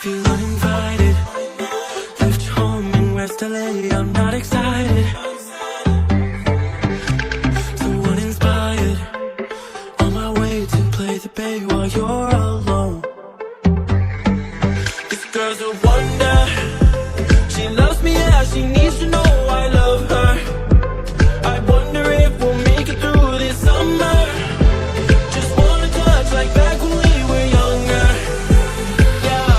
Feel uninvited. Left home in West LA, I'm not excited. So uninspired. On my way to play the bay while you're alone. This girl's a wonder. She loves me, yeah, she needs to know I love her. I wonder if we'll make it through this summer. Just wanna touch like back when we were younger. Yeah.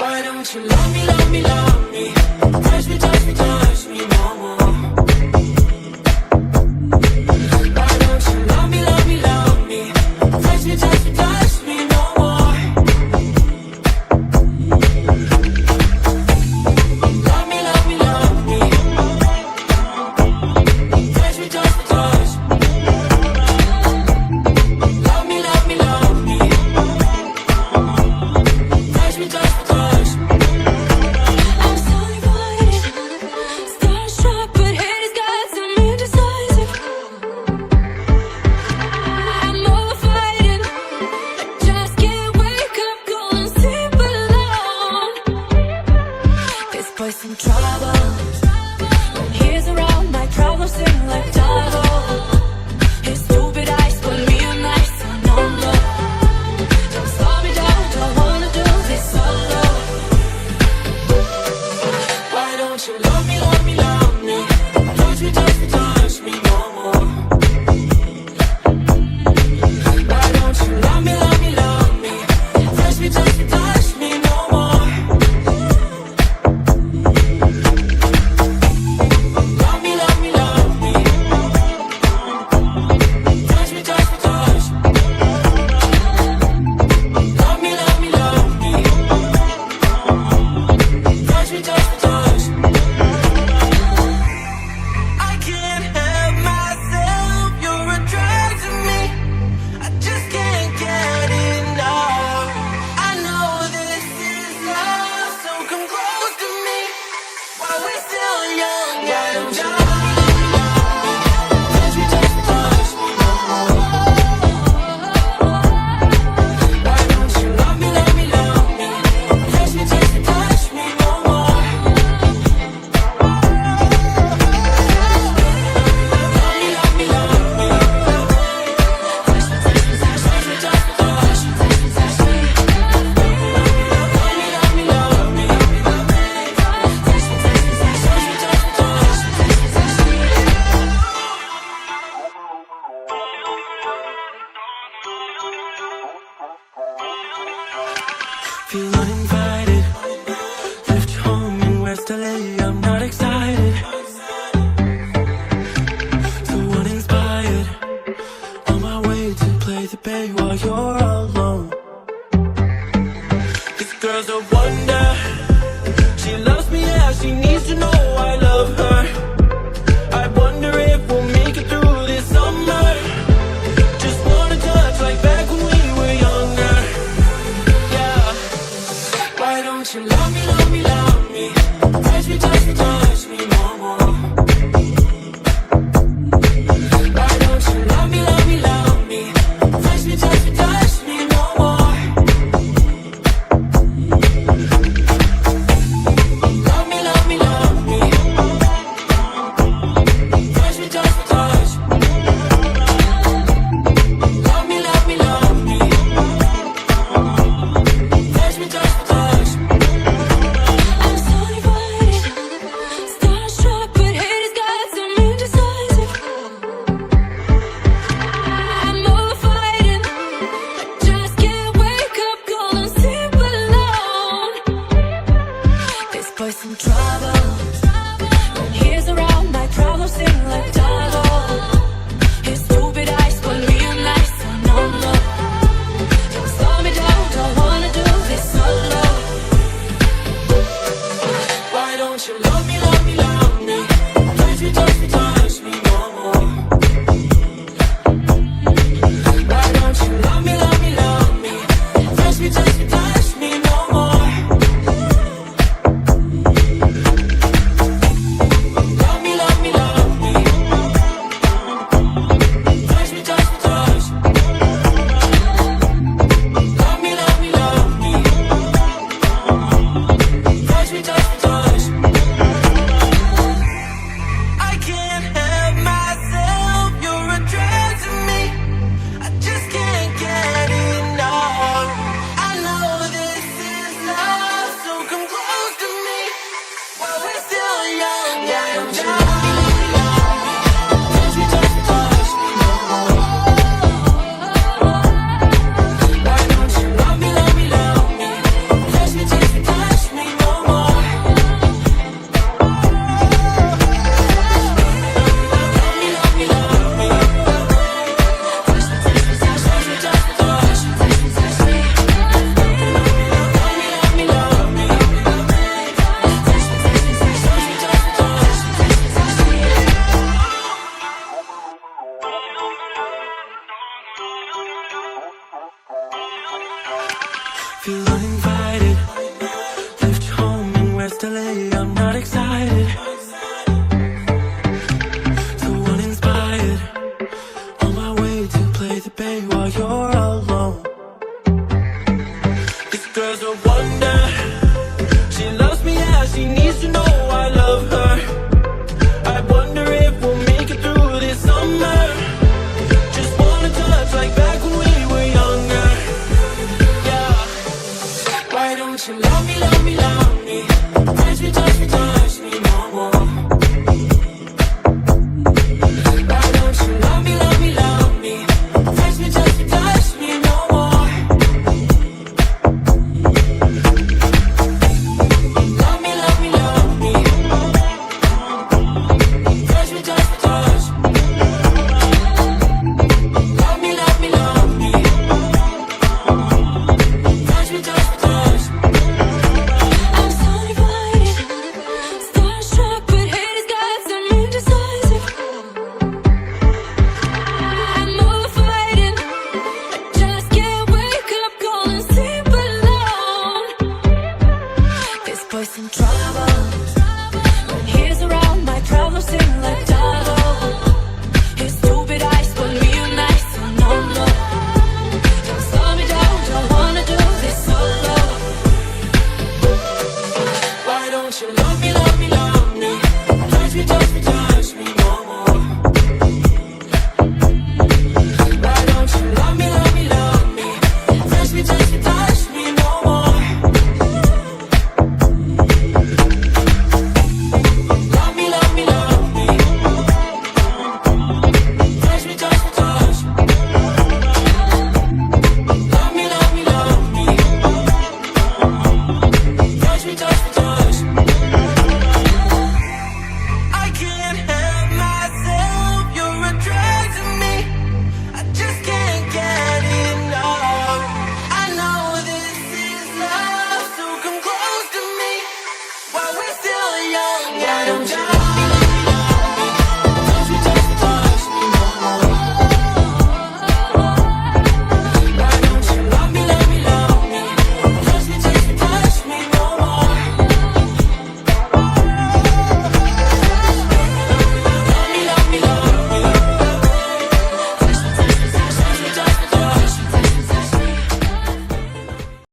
Why don't you love me, love me, love me? Touch me, touch me, touch me no more. Why don't you love me, love me, love me? Touch me, touch me, touch me no more. Love me, love me, love me. Touch me, touch me, touch me. Love me, love me, love me. Touch me, touch me, touch me. I'm so divided, starstruck, but haters got some indecisive. I'm overfighting, I just can't wake up, going sleep alone. This boy's in trouble. When he's around, my problems seem like double. His stupid eyes put me on ice and number. Don't slow me down, don't wanna do this solo. Why don't you love me, love me, love me? Touch me, touch me, touch me no more. Why don't you love me, love me, love me? Touch me, touch me, touch me no more. Love me, love me, love me. Touch me, touch me, touch me. Love me, love me, love me. Touch me, touch me, touch me. I can't help myself, you're a drag to me. I just can't get enough. I know this is love, so come close to me while we're still young. Why don't you love me, love me, love me? Touch me, touch me, touch me no more. Why don't you love me, love me, love me? Touch me, touch me, touch me no more. Love me, love me, love me. Touch me, touch me, touch me, touch me, touch me, touch me, touch me. Love me, love me, love me. Touch me, touch me, touch me, touch me, touch me, touch me, touch me. Feel uninvited. Left home in West LA, I'm not excited. So uninspired. On my way to play the bay while you're alone. This girl's a wonder. She loves me, yeah, she needs to know I love her. I wonder if we'll make it through this summer. Just wanna touch like back when we were younger. Yeah. Why don't you love me, love me, love me? Touch me, touch me, touch me no more. Why don't you love me, love me, love me? Touch me, touch me, touch me no more. feel uninvited. Left home in West LA, I'm not excited. So uninspired, on my way to play the bay while you're alone. This girl's a wonder. She loves me, yeah, she needs to know I love her. I wonder if we'll make it through this summer. Just wanna touch like back when we were younger. Yeah. Why don't you love me, love me, love me? Touch me, touch me, touch me no more. Why don't you love me, love me, love me? Touch me, touch me, touch me no more. Love me, love me, love me. Touch me, touch me, touch me. Love me, love me, love me. Touch me, touch me, touch me. I'm so divided, starstruck, but haters got some indecisive. I'm over fighting, I just can't wake up, calling sleep alone. This boy's in trouble. When he's around, my problems seem like double. His stupid eyes put me on ice, so no, no. Don't slow me down, don't wanna do this solo. Why don't you love me, love me, love me? Touch me, touch me, touch me no more. Why don't you love me, love me, love me? Touch me, touch me, touch me no more. Love me, love me, love me. Touch me, touch me, touch me. Love me, love me, love me. Touch me, touch me, touch me. I can't help myself, you're a drug to me. I just can't get enough. I know this is love, so come close to me while we're still young. Why don't you